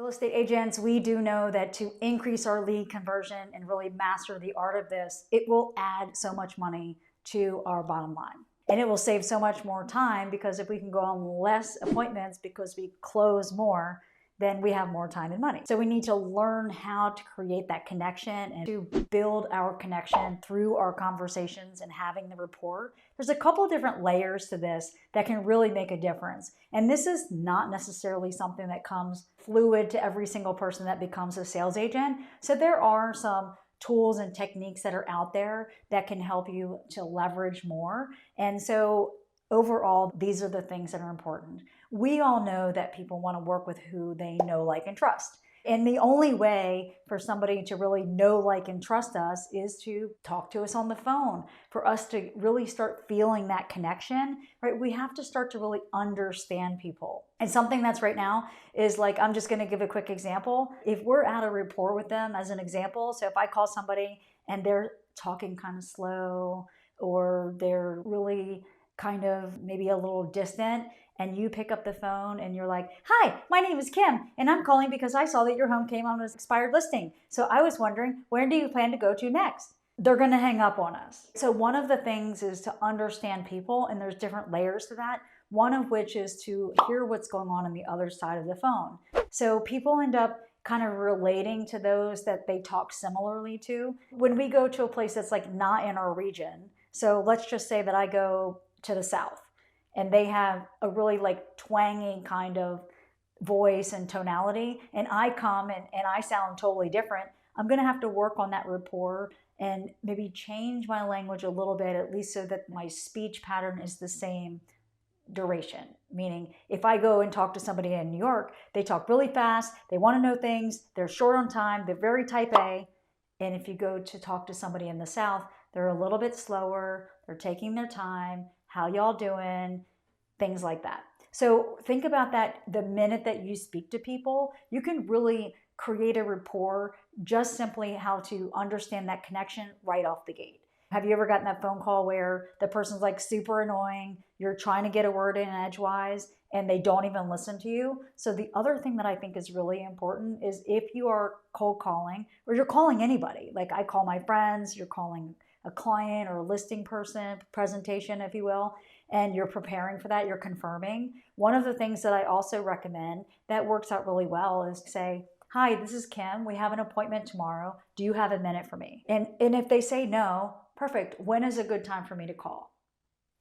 Real estate agents, we do know that to increase our lead conversion and really master the art of this, it will add so much money to our bottom line. And it will save so much more time, because if we can go on less appointments because we close more, then we have more time and money. So we need to learn how to create that connection and to build our connection through our conversations and having the rapport. There's a couple of different layers to this that can really make a difference. And this is not necessarily something that comes fluid to every single person that becomes a sales agent. So there are some tools and techniques that are out there that can help you to leverage more. And so overall, these are the things that are important. We all know that people want to work with who they know, like, and trust. And the only way for somebody to really know, like, and trust us is to talk to us on the phone. For us to really start feeling that connection, right? We have to start to really understand people. And something that's right now is, like, I'm just going to give a quick example. If we're at a rapport with them, as an example, so if I call somebody and they're talking kind of slow, or they're really kind of maybe a little distant, and you pick up the phone and you're like, "Hi, my name is Kim, and I'm calling because I saw that your home came on an expired listing. So I was wondering, where do you plan to go to next?" They're going to hang up on us. So one of the things is to understand people, and there's different layers to that. One of which is to hear what's going on the other side of the phone. So people end up kind of relating to those that they talk similarly to. When we go to a place that's, like, not in our region, so let's just say that I go to the South, and they have a really, like, twangy kind of voice and tonality, and I come and I sound totally different. I'm going to have to work on that rapport and maybe change my language a little bit, at least so that my speech pattern is the same duration. Meaning, if I go and talk to somebody in New York, they talk really fast, they want to know things, they're short on time, they're very type A. And if you go to talk to somebody in the South, they're a little bit slower, they're taking their time. How y'all doing? Things like that. So think about that. The minute that you speak to people, you can really create a rapport, just simply how to understand that connection right off the gate. Have you ever gotten that phone call where the person's, like, super annoying, you're trying to get a word in edgewise, and they don't even listen to you? So the other thing that I think is really important is, if you are cold calling, or you're calling anybody, like I call my friends, you're calling a client or a listing person, presentation, if you will, and you're preparing for that, you're confirming. One of the things that I also recommend that works out really well is to say, "Hi, this is Kim. We have an appointment tomorrow. Do you have a minute for me?" And if they say no, perfect. When is a good time for me to call?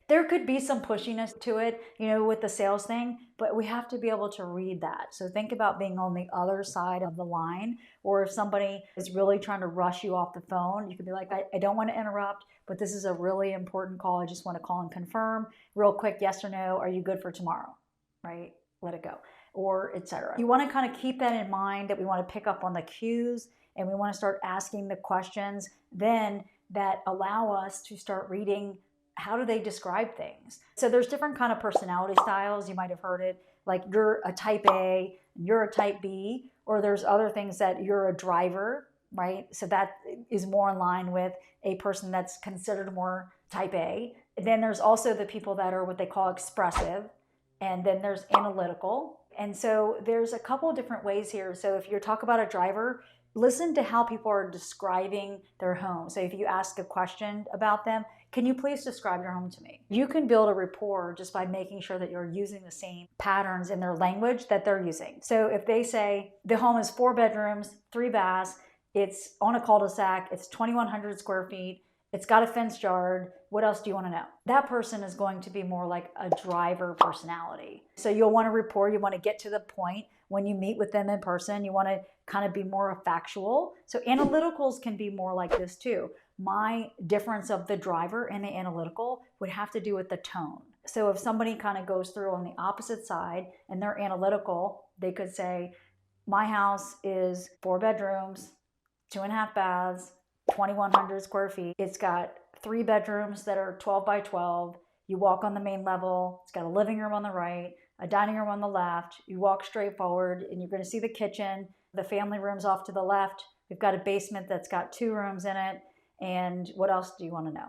There could be some pushiness to it, with the sales thing, but we have to be able to read that. So think about being on the other side of the line, or if somebody is really trying to rush you off the phone, you could be like, I don't want to interrupt, but this is a really important call. I just want to call and confirm real quick, yes or no, are you good for tomorrow, right? Let it go, or etc. You want to kind of keep that in mind, that we want to pick up on the cues, and we want to start asking the questions then that allow us to start reading how do they describe things. So there's different kind of personality styles. You might have heard it, like you're a type A, you're a type B, or there's other things that you're a driver, right? So that is more in line with a person that's considered more type A. Then there's also the people that are what they call expressive, and then there's analytical. And so there's a couple of different ways here. So if you're talking about a driver, listen to how people are describing their home. So if you ask a question about them, can you please describe your home to me? You can build a rapport just by making sure that you're using the same patterns in their language that they're using. So if they say the home is 4 bedrooms, 3 baths, it's on a cul-de-sac, it's 2,100 square feet, it's got a fenced yard, what else do you want to know? That person is going to be more like a driver personality. So you'll want to rapport, you want to get to the point when you meet with them in person, you want to kind of be more factual. So analyticals can be more like this too. My difference of the driver and the analytical would have to do with the tone. So if somebody kind of goes through on the opposite side and they're analytical, they could say, my house is 4 bedrooms, 2.5 baths, 2,100 square feet. It's got 3 bedrooms that are 12 by 12. You walk on the main level. It's got a living room on the right, a dining room on the left. You walk straight forward and you're going to see the kitchen. The family room's off to the left. We've got a basement that's got 2 rooms in it. And what else do you want to know?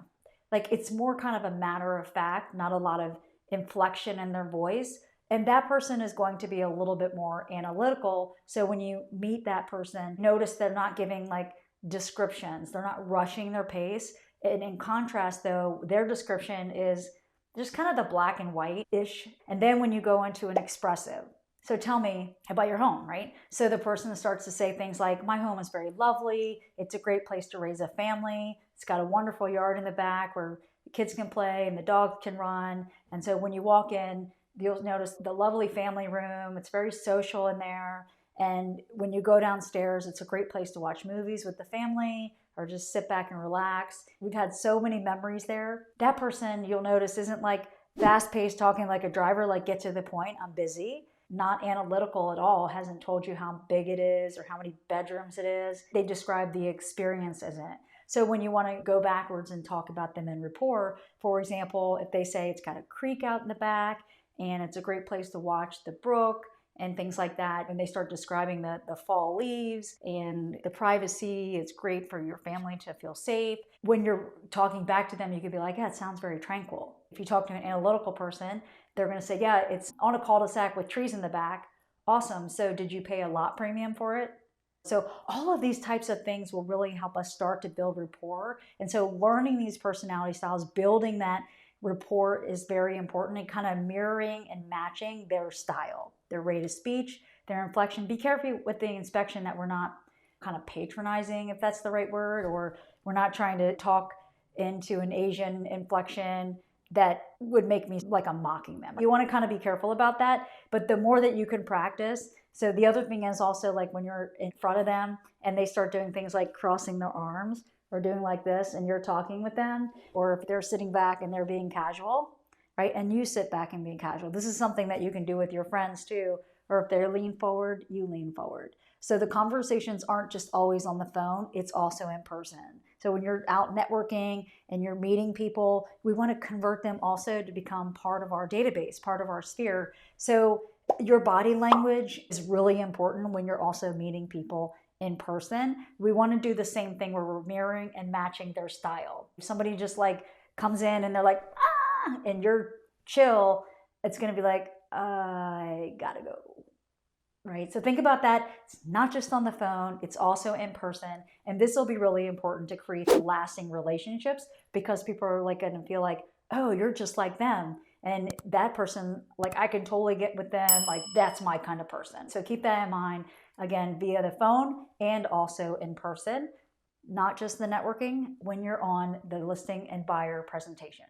Like, it's more kind of a matter of fact, not a lot of inflection in their voice. And that person is going to be a little bit more analytical. So when you meet that person, notice they're not giving like descriptions, they're not rushing their pace. And in contrast, though, their description is just kind of the black and white-ish. And then when you go into an expressive, so tell me about your home, right? So the person starts to say things like, my home is very lovely. It's a great place to raise a family. It's got a wonderful yard in the back where the kids can play and the dog can run. And so when you walk in, you'll notice the lovely family room. It's very social in there. And when you go downstairs, it's a great place to watch movies with the family or just sit back and relax. We've had so many memories there. That person, you'll notice, isn't like fast-paced talking like a driver, like get to the point, I'm busy. Not analytical at all, hasn't told you how big it is or how many bedrooms it is. They describe the experience as it. So when you want to go backwards and talk about them in rapport, for example, if they say it's got a creek out in the back and it's a great place to watch the brook and things like that, and they start describing the fall leaves and the privacy, it's great for your family to feel safe. When you're talking back to them, you could be like, yeah, it sounds very tranquil. If you talk to an analytical person, they're going to say, yeah, it's on a cul-de-sac with trees in the back. Awesome. So did you pay a lot premium for it? So all of these types of things will really help us start to build rapport. And so learning these personality styles, building that rapport is very important, and kind of mirroring and matching their style, their rate of speech, their inflection. Be careful with the inspection that we're not kind of patronizing, if that's the right word, or we're not trying to talk into an Asian inflection that would make me like I'm mocking them. You want to kind of be careful about that, but the more that you can practice. So the other thing is also like when you're in front of them and they start doing things like crossing their arms or doing like this and you're talking with them, or if they're sitting back and they're being casual, right? And you sit back and being casual. This is something that you can do with your friends too, or if they lean forward, you lean forward. So the conversations aren't just always on the phone, it's also in person. So when you're out networking and you're meeting people, we want to convert them also to become part of our database, part of our sphere. So your body language is really important when you're also meeting people in person. We want to do the same thing where we're mirroring and matching their style. If somebody just like comes in and they're like, ah, and you're chill, it's going to be like, I gotta go. Right? So think about that. It's not just on the phone, it's also in person. And this will be really important to create lasting relationships because people are like going to feel like, oh, you're just like them. And that person, like I can totally get with them. Like that's my kind of person. So keep that in mind, again, via the phone and also in person, not just the networking when you're on the listing and buyer presentation.